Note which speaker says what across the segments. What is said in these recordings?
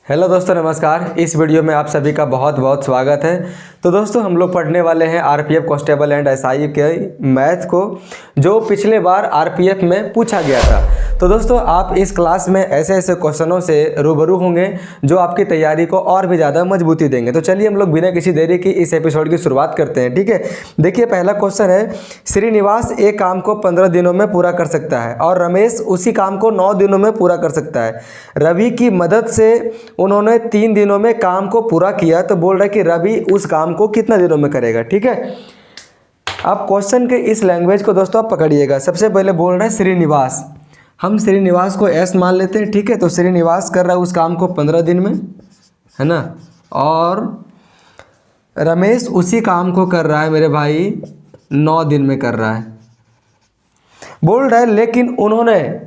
Speaker 1: Hello दोस्तों, नमस्कार। इस वीडियो में आप सभी का बहुत बहुत स्वागत है। तो दोस्तों, हम लोग पढ़ने वाले हैं आरपीएफ कांस्टेबल एंड एसआई के मैथ को, जो पिछले बार आरपीएफ में पूछा गया था। तो दोस्तों, आप इस क्लास में ऐसे ऐसे क्वेश्चनों से रूबरू होंगे जो आपकी तैयारी को और भी ज़्यादा मजबूती देंगे। तो चलिए हम लोग बिना किसी देरी की इस एपिसोड की शुरुआत करते हैं, ठीक है। देखिए, पहला क्वेश्चन है, श्रीनिवास एक काम को 15 दिनों में पूरा कर सकता है और रमेश उसी काम को 9 दिनों में पूरा कर सकता है। रवि की मदद से उन्होंने 3 दिनों में काम को पूरा किया। तो बोल रहा है कि रवि उस काम को कितना दिनों में करेगा, ठीक है। अब क्वेश्चन के इस लैंग्वेज को दोस्तों आप पकड़िएगा। सबसे पहले बोल रहा है श्रीनिवास, हम श्रीनिवास को एस मान लेते हैं, ठीक है। तो श्रीनिवास कर रहा है उस काम को 15 दिन में, है ना, और रमेश उसी काम को कर रहा है मेरे भाई 9 दिन में कर रहा है। बोल रहा है लेकिन उन्होंने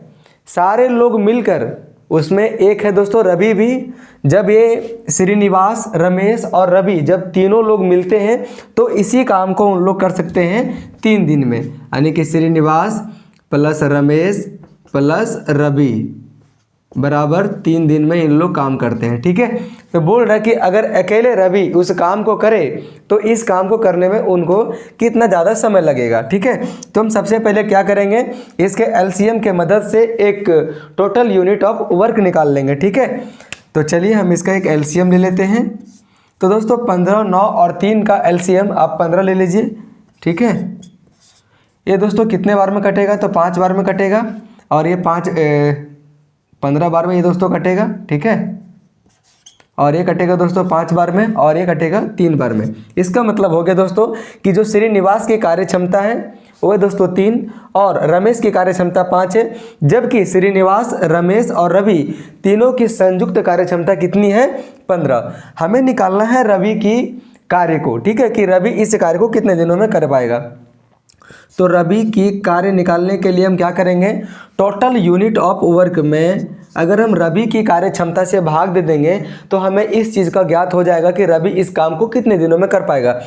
Speaker 1: सारे लोग मिलकर, उसमें एक है दोस्तों रवि भी, जब ये श्रीनिवास, रमेश और रवि जब तीनों लोग मिलते हैं तो इसी काम को उन लोग कर सकते हैं 3 दिन में। यानी कि श्रीनिवास प्लस रमेश प्लस रवि बराबर 3 दिन में इन लोग काम करते हैं, ठीक है। तो बोल रहा है कि अगर अकेले रवि उस काम को करे तो इस काम को करने में उनको कितना ज़्यादा समय लगेगा, ठीक है। तो हम सबसे पहले क्या करेंगे, इसके एलसीएम के मदद से एक टोटल यूनिट ऑफ वर्क निकाल लेंगे, ठीक है। तो चलिए हम इसका एक एलसीएम ले लेते हैं। तो दोस्तों 15, 9 और 3 का एलसीएम आप 15 ले लीजिए, ठीक है। ये दोस्तों कितने बार में कटेगा, तो 5 बार में कटेगा, और ये 15 बार में ये दोस्तों कटेगा, ठीक है। और ये कटेगा दोस्तों 5 बार में, और ये कटेगा 3 बार में। इसका मतलब हो गया दोस्तों कि जो श्रीनिवास की कार्य क्षमता है वो है दोस्तों 3 और रमेश की कार्य क्षमता 5 है, जबकि श्रीनिवास, रमेश और रवि तीनों की संयुक्त कार्य क्षमता कितनी है, 15। हमें निकालना है रवि की कार्य को, ठीक है, कि रवि इस कार्य को कितने दिनों में कर पाएगा। तो रवि की कार्य निकालने के लिए हम क्या करेंगे, टोटल यूनिट ऑफ वर्क में अगर हम रवि की कार्य क्षमता से भाग दे देंगे तो हमें इस चीज़ का ज्ञात हो जाएगा कि रवि इस काम को कितने दिनों में कर पाएगा।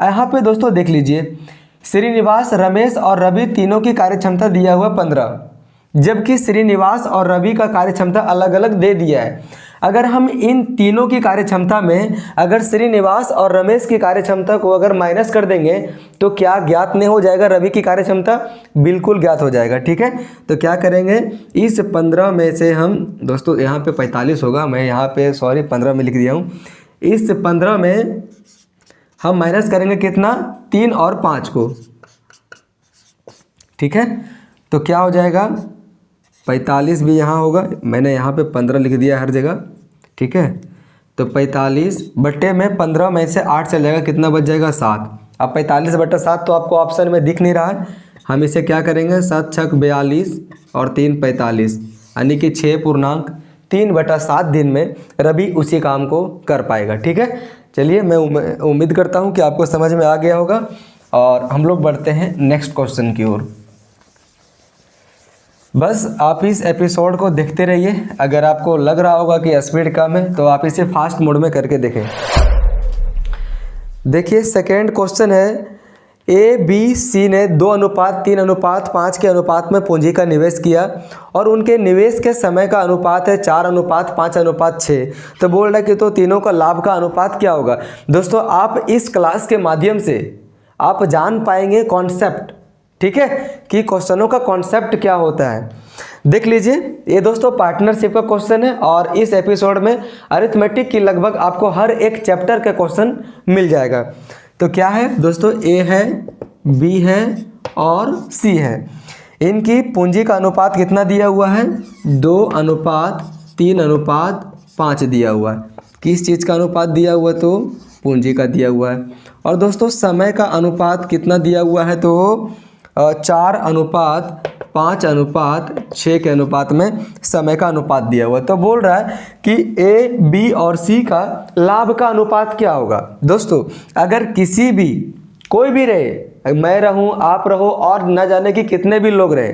Speaker 1: यहाँ पे दोस्तों देख लीजिए, श्रीनिवास, रमेश और रवि तीनों की कार्य क्षमता दिया हुआ 15, जबकि श्रीनिवास और रवि का कार्य क्षमता अलग अलग दे दिया है। अगर हम इन तीनों की कार्य क्षमता में अगर श्रीनिवास और रमेश की कार्य क्षमता को अगर माइनस कर देंगे तो क्या ज्ञात नहीं हो जाएगा रवि की कार्य क्षमता, बिल्कुल ज्ञात हो जाएगा, ठीक है। तो क्या करेंगे, इस 15 में से हम दोस्तों, यहाँ पे 45 होगा, मैं यहाँ पे 15 में लिख दिया हूँ। इस 15 में हम माइनस करेंगे कितना, 3 और 5 को, ठीक है। तो क्या हो जाएगा, 45 भी यहाँ होगा, मैंने यहाँ पे 15 लिख दिया हर जगह, ठीक है। तो 45 बटे में 15 में से 8 चल जाएगा, कितना बच जाएगा, 7। अब 45 बटा 7 तो आपको ऑप्शन में दिख नहीं रहा है, हम इसे क्या करेंगे, 7 छक 42 और 3 45, यानी कि 6.3 बटा 7 दिन में रवि उसी काम को कर पाएगा, ठीक है। चलिए, मैं उम्मीद करता हूँ कि आपको समझ में आ गया होगा, और हम लोग बढ़ते हैं नेक्स्ट क्वेश्चन की ओर। बस आप इस एपिसोड को देखते रहिए। अगर आपको लग रहा होगा कि स्पीड कम है तो आप इसे फास्ट मोड में करके देखें। देखिए, सेकेंड क्वेश्चन है, ए बी सी ने 2:3:5 के अनुपात में पूंजी का निवेश किया और उनके निवेश के समय का अनुपात है 4:5:6। तो बोल रहा है कि तो तीनों का लाभ का अनुपात क्या होगा। दोस्तों, आप इस क्लास के माध्यम से आप जान पाएंगे कॉन्सेप्ट, ठीक है, कि क्वेश्चनों का कॉन्सेप्ट क्या होता है। देख लीजिए, ये दोस्तों पार्टनरशिप का क्वेश्चन है और इस एपिसोड में अरिथमेटिक की लगभग आपको हर एक चैप्टर का क्वेश्चन मिल जाएगा। तो क्या है दोस्तों, ए है, बी है और सी है। इनकी पूंजी का अनुपात कितना दिया हुआ है, 2:3:5 दिया हुआ है। किस चीज़ का अनुपात दिया हुआ, तो पूंजी का दिया हुआ है। और दोस्तों समय का अनुपात कितना दिया हुआ है, तो 4:5:6 के अनुपात में समय का अनुपात दिया हुआ है। तो बोल रहा है कि ए, बी और सी का लाभ का अनुपात क्या होगा। दोस्तों, अगर किसी भी, कोई भी रहे, मैं रहूं, आप रहो और न जाने कि कितने भी लोग रहे,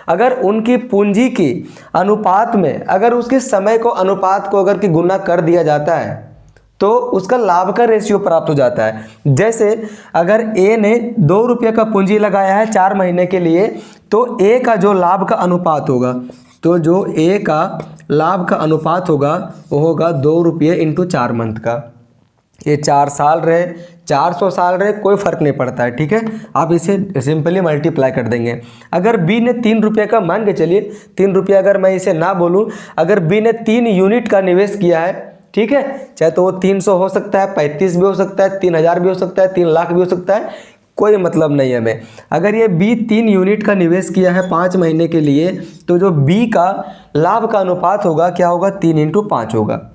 Speaker 1: अगर उनकी पूंजी की अनुपात में अगर उसके समय को अनुपात को अगर कि गुना कर दिया जाता है तो उसका लाभ का रेशियो प्राप्त हो जाता है। जैसे अगर ए ने 2 रुपये का पूंजी लगाया है 4 महीने के लिए, तो ए का जो लाभ का अनुपात होगा तो जो ए का लाभ का अनुपात होगा वो होगा 2 रुपये इंटू 4 मंथ का। ये 4 साल रहे 400 साल रहे कोई फ़र्क नहीं पड़ता है, ठीक है। आप इसे सिंपली मल्टीप्लाई कर देंगे। अगर बी ने 3 रुपये का, मान के चलिए 3 रुपये अगर मैं इसे ना बोलूँ, अगर बी ने 3 यूनिट का निवेश किया है, ठीक है, चाहे तो वो 300 हो सकता है, 35 भी हो सकता है, 3000 भी हो सकता है, 3 लाख भी हो सकता है, कोई मतलब नहीं है हमें। अगर ये बी 3 यूनिट का निवेश किया है 5 महीने के लिए, तो जो बी का लाभ का अनुपात होगा क्या होगा, 3 इंटू 5 होगा।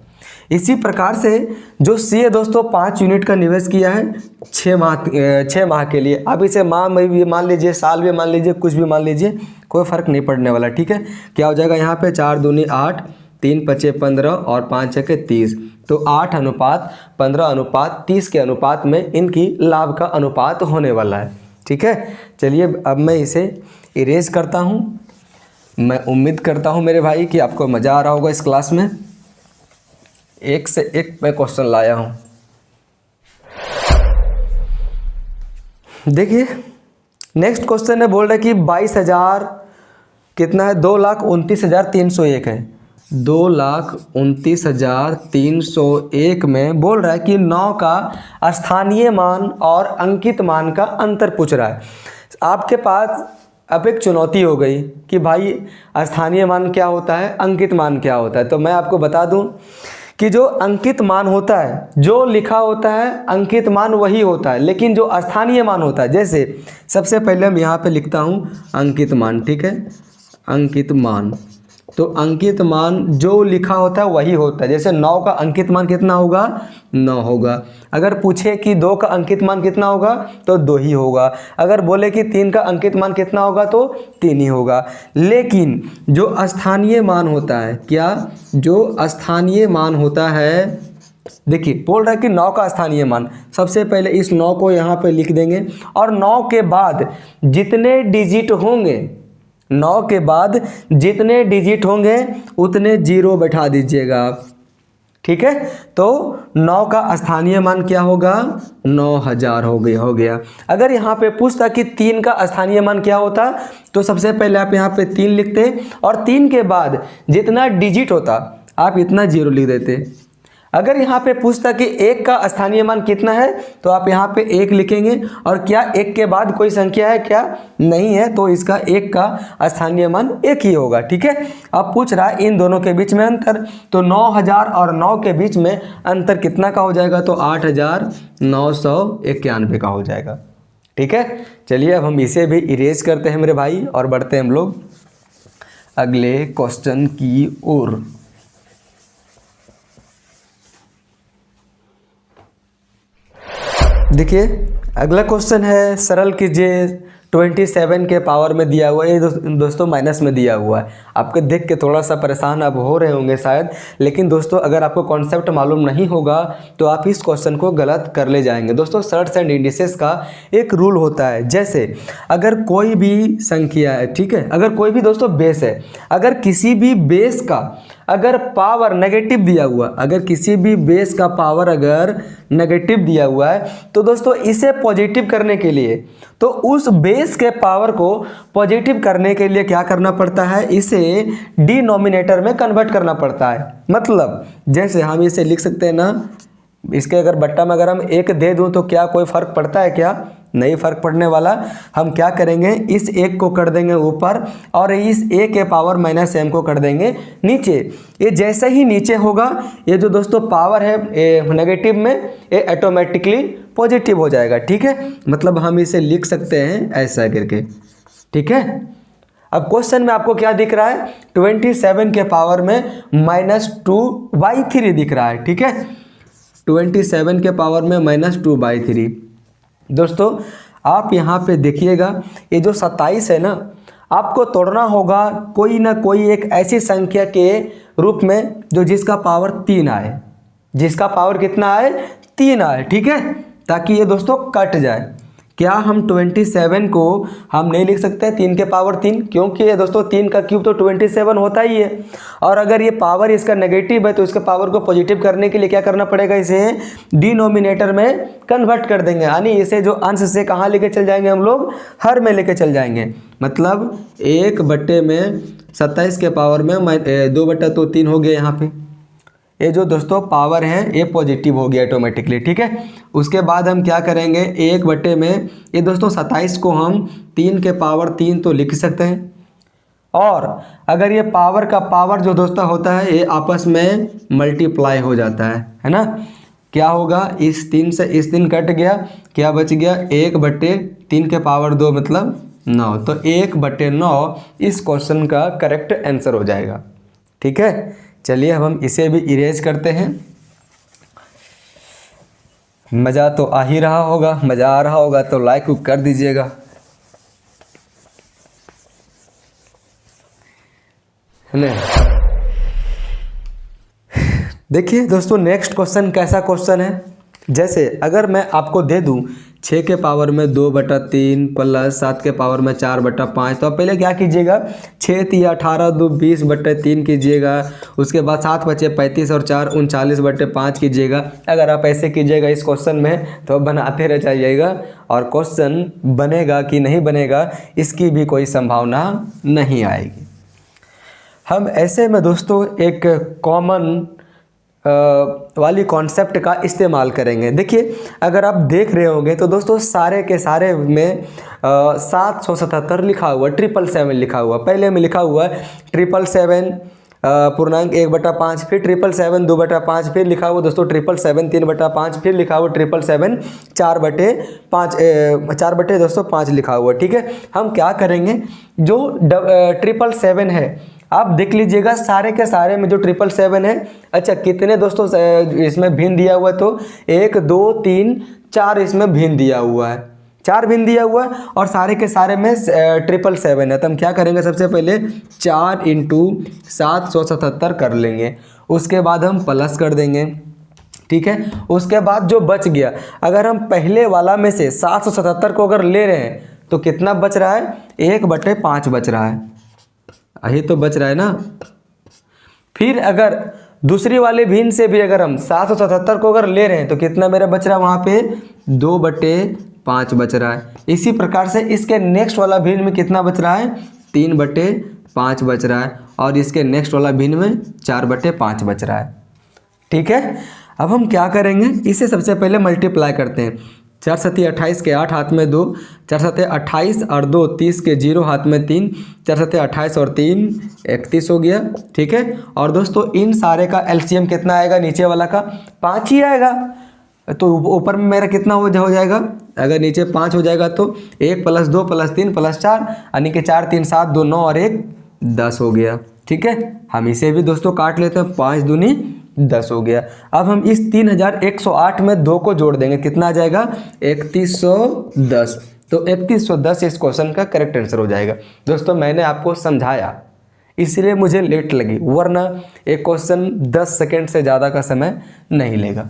Speaker 1: इसी प्रकार से जो सी है दोस्तों 5 यूनिट का निवेश किया है 6 माह के लिए। अब इसे माह में भी मान लीजिए, साल भी मान लीजिए, कुछ भी मान लीजिए, कोई फ़र्क नहीं पड़ने वाला, ठीक है। क्या हो जाएगा यहाँ पे 4 दूनी 8, 3 पचे 15 और 5 छके 30, तो 8 अनुपात 15 अनुपात 30 के अनुपात में इनकी लाभ का अनुपात होने वाला है, ठीक है। चलिए अब मैं इसे इरेज करता हूँ। मैं उम्मीद करता हूँ मेरे भाई कि आपको मज़ा आ रहा होगा इस क्लास में। एक से एक मैं क्वेश्चन लाया हूँ। देखिए नेक्स्ट क्वेश्चन है, बोल रहा है कि 22,000 कितना है, 2,29,301 है। 2,29,301 में बोल रहा है कि 9 का स्थानीय मान और अंकित मान का अंतर पूछ रहा है। आपके पास अब एक चुनौती हो गई कि भाई स्थानीय मान क्या होता है, अंकित मान क्या होता है। तो मैं आपको बता दूं कि जो अंकित मान होता है, जो लिखा होता है अंकित मान वही होता है, लेकिन जो स्थानीय मान होता है, जैसे सबसे पहले हम यहाँ पे लिखता हूँ अंकित मान, ठीक है, अंकित मान। तो अंकित मान जो लिखा होता है वही होता है। जैसे 9 का अंकित मान कितना होगा, 9 होगा। अगर पूछे कि 2 का अंकित मान कितना होगा तो 2 ही होगा। अगर बोले कि 3 का अंकित मान कितना होगा तो 3 ही होगा। लेकिन जो स्थानीय मान होता है, क्या, जो स्थानीय मान होता है, देखिए बोल रहा है कि 9 का स्थानीय मान, सबसे पहले इस 9 को यहाँ पे लिख देंगे और 9 के बाद जितने डिजिट होंगे, 9 के बाद जितने डिजिट होंगे उतने 0 बैठा दीजिएगा आप, ठीक है। तो 9 का स्थानीय मान क्या होगा, 9,000 हो गया। अगर यहाँ पे पूछता कि 3 का स्थानीय मान क्या होता, तो सबसे पहले आप यहाँ पे 3 लिखते और 3 के बाद जितना डिजिट होता आप इतना 0 लिख देते। अगर यहाँ पे पूछता कि 1 का स्थानीय मान कितना है, तो आप यहाँ पे 1 लिखेंगे और क्या 1 के बाद कोई संख्या है क्या, नहीं है, तो इसका 1 का स्थानीय मान 1 ही होगा, ठीक है। अब पूछ रहा है इन दोनों के बीच में अंतर, तो 9,000 और 9 के बीच में अंतर कितना का हो जाएगा, तो 8,991 का हो जाएगा, ठीक है। चलिए अब हम इसे भी इरेज करते हैं मेरे भाई और बढ़ते हैं हम लोग अगले क्वेश्चन की ओर। देखिए अगला क्वेश्चन है, सरल कीजिए 27 के पावर में दिया हुआ है, ये दोस्तों माइनस में दिया हुआ है। आपको देख के थोड़ा सा परेशान आप हो रहे होंगे शायद, लेकिन दोस्तों अगर आपको कॉन्सेप्ट मालूम नहीं होगा तो आप इस क्वेश्चन को गलत कर ले जाएंगे। दोस्तों सर्ट्स एंड इंडिसेस का एक रूल होता है, जैसे अगर कोई भी संख्या है, ठीक है, अगर कोई भी दोस्तों बेस है, अगर किसी भी बेस का अगर पावर नेगेटिव दिया हुआ, अगर किसी भी बेस का पावर अगर नेगेटिव दिया हुआ है, तो दोस्तों इसे पॉजिटिव करने के लिए, तो उस बेस के पावर को पॉजिटिव करने के लिए क्या करना पड़ता है, इसे डिनोमिनेटर में कन्वर्ट करना पड़ता है। मतलब जैसे हम इसे लिख सकते हैं ना, इसके अगर बट्टा में अगर हम 1 दे दूं तो क्या कोई फ़र्क पड़ता है क्या, नहीं फ़र्क पड़ने वाला। हम क्या करेंगे, इस 1 को कर देंगे ऊपर और इस a के पावर -m को कर देंगे नीचे। ये जैसे ही नीचे होगा, ये जो दोस्तों पावर है नेगेटिव में, ये ऑटोमेटिकली पॉजिटिव हो जाएगा, ठीक है। मतलब हम इसे लिख सकते हैं ऐसा करके, ठीक है। अब क्वेश्चन में आपको क्या दिख रहा है, 27 के पावर में -2/3 दिख रहा है, ठीक है। 27 के पावर में -2/3। दोस्तों आप यहाँ पे देखिएगा, ये जो 27 है ना, आपको तोड़ना होगा कोई ना कोई एक ऐसी संख्या के रूप में जो जिसका पावर 3 आए, जिसका पावर कितना आए, 3 आए, ठीक है, ताकि ये दोस्तों कट जाए। क्या हम 27 को हम नहीं लिख सकते 3 के पावर 3, क्योंकि ये दोस्तों 3 का क्यूब तो 27 होता ही है। और अगर ये पावर इसका नेगेटिव है तो इसके पावर को पॉजिटिव करने के लिए क्या करना पड़ेगा, इसे डिनोमिनेटर में कन्वर्ट कर देंगे, यानी इसे जो अंश से कहाँ लेके चल जाएंगे हम लोग, हर में लेके चल जाएंगे। मतलब 1 बट्टे में 27 के पावर में 2/3 हो गया यहाँ पे। ये जो दोस्तों पावर है ये पॉजिटिव हो गया ऑटोमेटिकली, ठीक है। उसके बाद हम क्या करेंगे, 1 में ये दोस्तों 27 को हम 3 के पावर 3 तो लिख सकते हैं। और अगर ये पावर का पावर जो दोस्तों होता है ये आपस में मल्टीप्लाई हो जाता है ना। क्या होगा, इस 3 से इस 3 कट गया, क्या बच गया, 1/3 के पावर 2 मतलब 9। तो 1/9 इस क्वेश्चन का करेक्ट आंसर हो जाएगा, ठीक है। चलिए अब हम इसे भी इरेज करते हैं। मज़ा तो आ ही रहा होगा, मज़ा आ रहा होगा तो लाइक कर दीजिएगा, है ना। देखिए दोस्तों नेक्स्ट क्वेश्चन कैसा क्वेश्चन है, जैसे अगर मैं आपको दे दूं 6 के पावर में 2/3 प्लस 7 के पावर में 4/5, तो आप पहले क्या कीजिएगा, 6 3 18 2 20/3 कीजिएगा। उसके बाद 7 बचे 35 और 4 39/5 कीजिएगा। अगर आप ऐसे कीजिएगा इस क्वेश्चन में तो बनाते रह जाइएगा, और क्वेश्चन बनेगा कि नहीं बनेगा इसकी भी कोई संभावना नहीं आएगी। हम ऐसे में दोस्तों एक कॉमन वाली कॉन्सेप्ट का इस्तेमाल करेंगे। देखिए अगर आप देख रहे होंगे तो दोस्तों सारे के सारे में 777 लिखा हुआ, 777 लिखा हुआ, पहले में लिखा हुआ है 777 पूर्णांक 1/5, फिर 777 2/5, फिर लिखा हुआ दोस्तों 777 3/5, फिर लिखा हुआ 777 4/5 लिखा हुआ, ठीक है। हम क्या करेंगे, जो 777 है आप देख लीजिएगा सारे के सारे में जो 777 है, अच्छा कितने दोस्तों इसमें भिन्न दिया हुआ है, तो 1 2 3 4 इसमें भिन्न दिया हुआ है, 4 भिन्न दिया हुआ है, और सारे के सारे में 777 है। तो हम क्या करेंगे, सबसे पहले 4 × 777 कर लेंगे, उसके बाद हम प्लस कर देंगे, ठीक है। उसके बाद जो बच गया, अगर हम पहले वाला में से 777 को अगर ले रहे हैं तो कितना बच रहा है, 1/5 बच रहा है, यही तो बच रहा है ना। फिर अगर दूसरी वाले भिन्न से भी अगर हम 777 को अगर ले रहे हैं तो कितना मेरा बच रहा है, वहाँ पे 2/5 बच रहा है। इसी प्रकार से इसके नेक्स्ट वाला भिन्न में कितना बच रहा है, 3/5 बच रहा है, और इसके नेक्स्ट वाला भिन्न में 4/5 बच रहा है, ठीक है। अब हम क्या करेंगे, इसे सबसे पहले मल्टीप्लाई करते हैं। 4 7 28 के 8 हाथ में 2, 4 7 28 और 2 30 के 0 हाथ में 3, 4 7 28 और 3 31 हो गया, ठीक है। और दोस्तों इन सारे का एलसीएम कितना आएगा, नीचे वाला का 5 ही आएगा, तो ऊपर में मेरा कितना हो जाएगा, अगर नीचे 5 हो जाएगा तो 1 + 2 + 3 + 4 यानी कि 4 3 7 2 9 और 1 10 हो गया, ठीक है। हम इसे भी दोस्तों काट लेते हैं, 5 दूनी 10 हो गया। अब हम इस 3108 में 2 को जोड़ देंगे, कितना आ जाएगा, 3110। तो 3110 इस क्वेश्चन का करेक्ट आंसर हो जाएगा। दोस्तों मैंने आपको समझाया इसलिए मुझे लेट लगी, वरना एक क्वेश्चन 10 सेकेंड से ज़्यादा का समय नहीं लेगा।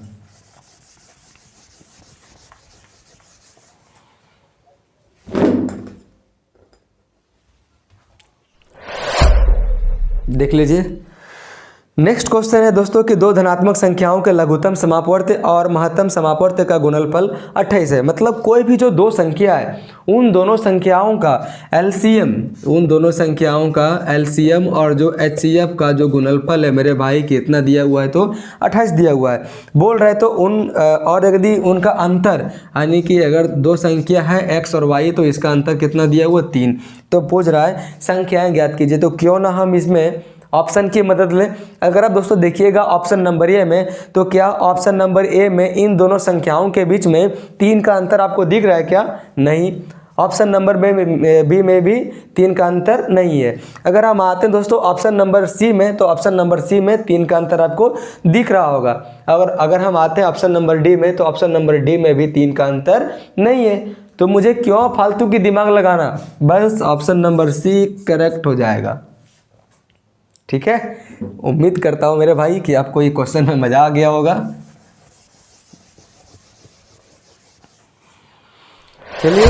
Speaker 1: देख लीजिए नेक्स्ट क्वेश्चन है दोस्तों कि 2 धनात्मक संख्याओं के लघुत्तम समापवर्त और महत्तम समापवर्त का गुणनफल 28 है। मतलब कोई भी जो 2 संख्या है उन दोनों संख्याओं का एलसीएम और जो एचसीएफ का जो गुणनफल है मेरे भाई कितना दिया हुआ है, तो 28 दिया हुआ है। बोल रहे तो और यदि उनका अंतर यानी कि अगर 2 संख्या है x और y तो इसका अंतर कितना दिया हुआ, 3। तो पूछ रहा है संख्याएं ज्ञात कीजिए, तो क्यों ना हम इसमें ऑप्शन की मदद लें। अगर आप दोस्तों देखिएगा ऑप्शन नंबर ए में, तो क्या ऑप्शन नंबर ए में इन दोनों संख्याओं के बीच में 3 का अंतर आपको दिख रहा है क्या, नहीं। ऑप्शन नंबर बी में भी 3 का अंतर नहीं है। अगर हम आते हैं दोस्तों ऑप्शन नंबर सी में, तो ऑप्शन नंबर सी में 3 का अंतर आपको दिख रहा होगा। अगर हम आते हैं ऑप्शन नंबर डी में, तो ऑप्शन नंबर डी में भी 3 का अंतर नहीं है। तो मुझे क्यों फालतू की दिमाग लगाना, बस ऑप्शन नंबर सी करेक्ट हो जाएगा, ठीक है। उम्मीद करता हूँ मेरे भाई कि आपको ये क्वेश्चन में मज़ा आ गया होगा। चलिए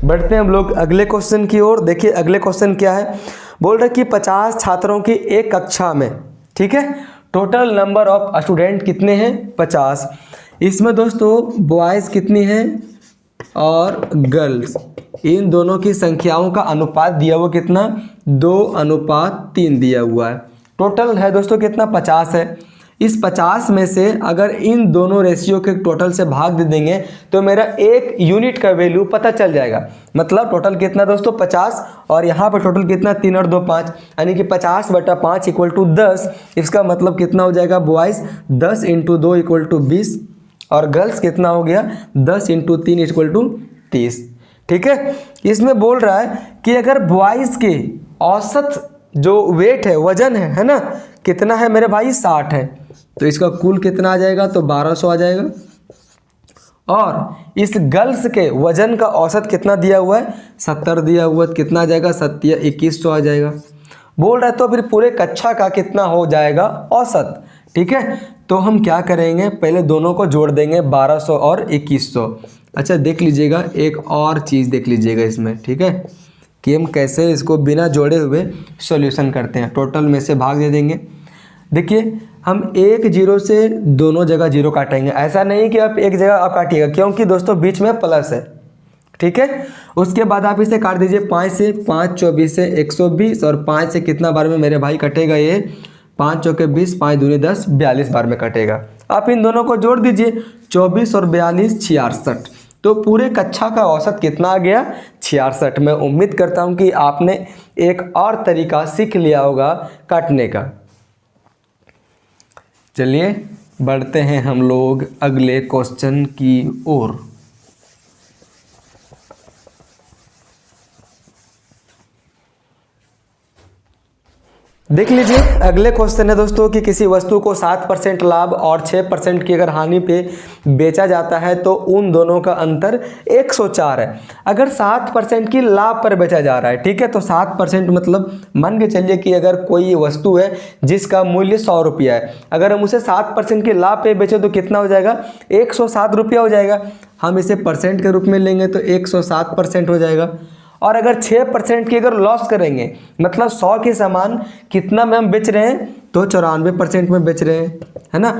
Speaker 1: बढ़ते हैं हम लोग अगले क्वेश्चन की ओर। देखिए अगले क्वेश्चन क्या है, बोल रहे कि 50 छात्रों की एक कक्षा में, ठीक है, टोटल नंबर ऑफ स्टूडेंट कितने हैं, 50। इसमें दोस्तों बॉयज़ कितनी हैं, और गर्ल्स, इन दोनों की संख्याओं का अनुपात दिया हुआ कितना, 2:3 दिया हुआ है। टोटल है दोस्तों कितना, 50 है। इस 50 में से अगर इन दोनों रेशियो के टोटल से भाग दे देंगे तो मेरा एक यूनिट का वैल्यू पता चल जाएगा। मतलब टोटल कितना दोस्तों 50, और यहाँ पर टोटल कितना 3 और 2 5, यानी कि 50/5 = 10। इसका मतलब कितना हो जाएगा बॉयज़ 10 × 2 = 20, और गर्ल्स कितना हो गया 10 × 3 = 30। ठीक है, इसमें बोल रहा है कि अगर बॉयज़ के औसत जो वेट है, वजन है ना, कितना है मेरे भाई 60 है, तो इसका कुल कितना आ जाएगा, तो 1200 आ जाएगा। और इस गर्ल्स के वजन का औसत कितना दिया हुआ है, 70 दिया हुआ है, कितना आ जाएगा 2100 आ जाएगा। बोल रहा है तो फिर पूरे कक्षा का कितना हो जाएगा औसत। ठीक है, तो हम क्या करेंगे, पहले दोनों को जोड़ देंगे 1200 और 2100। अच्छा देख लीजिएगा, एक और चीज़ देख लीजिएगा इसमें, ठीक है, कि हम कैसे इसको बिना जोड़े हुए सॉल्यूशन करते हैं। टोटल में से भाग दे देंगे। देखिए हम एक जीरो से दोनों जगह जीरो काटेंगे, ऐसा नहीं कि आप एक जगह आप काटिएगा, क्योंकि दोस्तों बीच में प्लस है। ठीक है, उसके बाद आप इसे काट दीजिए 5 से, 5 24 से 120, और 5 से कितना बार में मेरे भाई कटेगा, ये 5 चौके 20, 5 दूनी 10, 42 बार में कटेगा। आप इन दोनों को जोड़ दीजिए, 24 और 42 66। तो पूरे कक्षा का औसत कितना आ गया 66। मैं उम्मीद करता हूं कि आपने एक और तरीका सीख लिया होगा काटने का। चलिए बढ़ते हैं हम लोग अगले क्वेश्चन की ओर। देख लीजिए अगले क्वेश्चन है दोस्तों कि किसी वस्तु को 7% लाभ और 6% की अगर हानि पे बेचा जाता है तो उन दोनों का अंतर 104 है। अगर 7% की लाभ पर बेचा जा रहा है, ठीक है, तो 7% मतलब मान के चलिए कि अगर कोई वस्तु है जिसका मूल्य 100 रुपया है, अगर हम उसे 7% के लाभ पे बेचें तो कितना हो जाएगा 107 रुपया हो जाएगा। हम इसे परसेंट के रूप में लेंगे तो 107% हो जाएगा। और अगर 6% की अगर लॉस करेंगे, मतलब 100 के सामान कितना में हम बेच रहे हैं, तो 94% में बेच रहे हैं, है ना।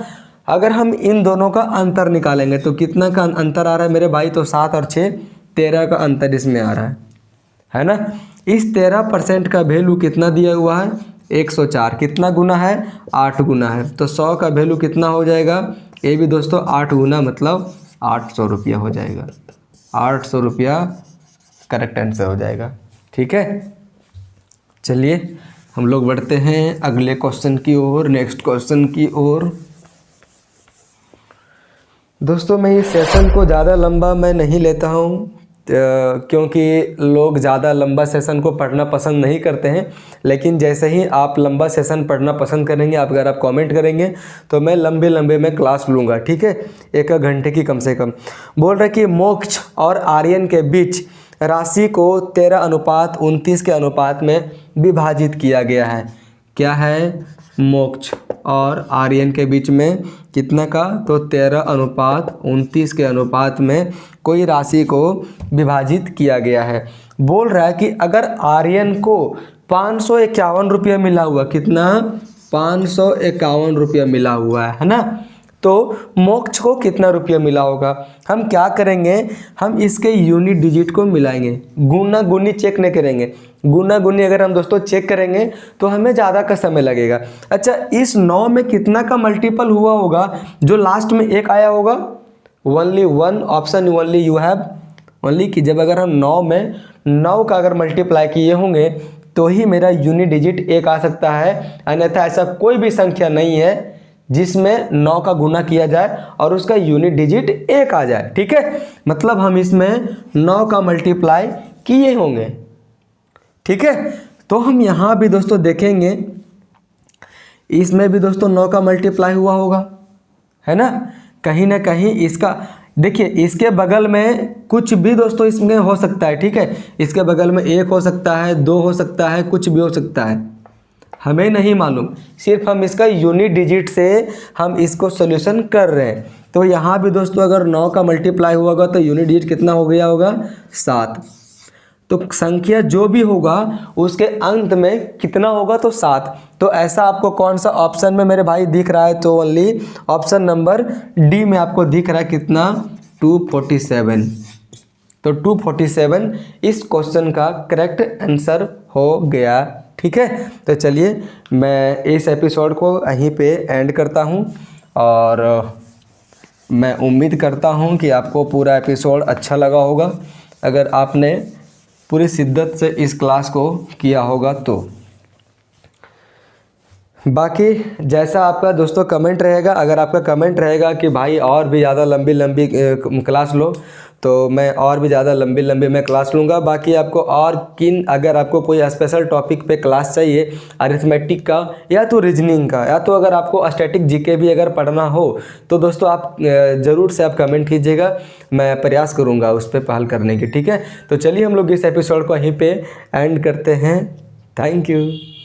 Speaker 1: अगर हम इन दोनों का अंतर निकालेंगे तो कितना का अंतर आ रहा है मेरे भाई, तो 7 और 6 13 का अंतर इसमें आ रहा है ना। इस 13% का वैल्यू कितना दिया हुआ है 104, कितना गुना है 8 गुना है, तो 100 का वैल्यू कितना हो जाएगा, ये भी दोस्तों 8 गुना मतलब 800 रुपया हो जाएगा। 800 रुपया करेक्ट आंसर हो जाएगा। ठीक है, चलिए हम लोग बढ़ते हैं अगले क्वेश्चन की ओर, नेक्स्ट क्वेश्चन की ओर। दोस्तों मैं इस सेशन को ज़्यादा लंबा मैं नहीं लेता हूँ, क्योंकि लोग ज़्यादा लंबा सेशन को पढ़ना पसंद नहीं करते हैं, लेकिन जैसे ही आप लंबा सेशन पढ़ना पसंद करेंगे, आप अगर आप कमेंट करेंगे तो मैं लंबे में क्लास लूँगा। ठीक है, 1 घंटे की कम से कम। बोल रहे कि मोक्ष और आर्यन के बीच राशि को 13:29 के अनुपात में विभाजित किया गया है। क्या है, मोक्ष और आर्यन के बीच में कितना का, तो 13:29 के अनुपात में कोई राशि को विभाजित किया गया है। बोल रहा है कि अगर आर्यन को 551 रुपया मिला हुआ, कितना 551 रुपया मिला हुआ है ना, तो मोक्ष को कितना रुपया मिला होगा। हम क्या करेंगे, हम इसके यूनिट डिजिट को मिलाएंगे, गुना गुनी चेक नहीं करेंगे। गुना गुनी अगर हम दोस्तों चेक करेंगे तो हमें ज़्यादा का समय लगेगा। अच्छा, इस 9 में कितना का मल्टीपल हुआ होगा जो लास्ट में 1 आया होगा, only 1 option only you have only, कि जब अगर हम 9 में 9 का अगर मल्टीप्लाई किए होंगे तो ही मेरा यूनिट डिजिट 1 आ सकता है, अन्यथा ऐसा कोई भी संख्या नहीं है जिसमें 9 का गुना किया जाए और उसका यूनिट डिजिट 1 आ जाए। ठीक है, मतलब हम इसमें 9 का मल्टीप्लाई किए होंगे। ठीक है, तो हम यहाँ भी दोस्तों देखेंगे, इसमें भी दोस्तों 9 का मल्टीप्लाई हुआ होगा, है ना। कहीं ना कहीं इसका देखिए, इसके बगल में कुछ भी दोस्तों इसमें हो सकता है। ठीक है, इसके बगल में 1 हो सकता है, 2 हो सकता है, कुछ भी हो सकता है, हमें नहीं मालूम। सिर्फ हम इसका यूनिट डिजिट से हम इसको सॉल्यूशन कर रहे हैं। तो यहाँ भी दोस्तों अगर 9 का मल्टीप्लाई हुआ होगा तो यूनिट डिजिट कितना हो गया होगा 7। तो संख्या जो भी होगा उसके अंत में कितना होगा, तो 7। तो ऐसा आपको कौन सा ऑप्शन में मेरे भाई दिख रहा है, तो ओनली ऑप्शन नंबर डी में आपको दिख रहा है कितना 247। तो 247 इस क्वेश्चन का करेक्ट आंसर हो गया। ठीक है, तो चलिए मैं इस एपिसोड को यहीं पे एंड करता हूँ और मैं उम्मीद करता हूँ कि आपको पूरा एपिसोड अच्छा लगा होगा, अगर आपने पूरी शिद्दत से इस क्लास को किया होगा तो। बाकी जैसा आपका दोस्तों कमेंट रहेगा, अगर आपका कमेंट रहेगा कि भाई और भी ज़्यादा लंबी लंबी क्लास लो, तो मैं और भी ज़्यादा लंबी लंबी मैं क्लास लूँगा। बाकी आपको और अगर आपको कोई स्पेशल टॉपिक पे क्लास चाहिए, अरिथमेटिक का या तो रीजनिंग का, या तो अगर आपको स्टैटिक जीके भी अगर पढ़ना हो, तो दोस्तों आप ज़रूर से आप कमेंट कीजिएगा, मैं प्रयास करूँगा उस पर पहल करने की। ठीक है, तो चलिए हम लोग इस एपिसोड को यहीं पर एंड करते हैं। Thank you.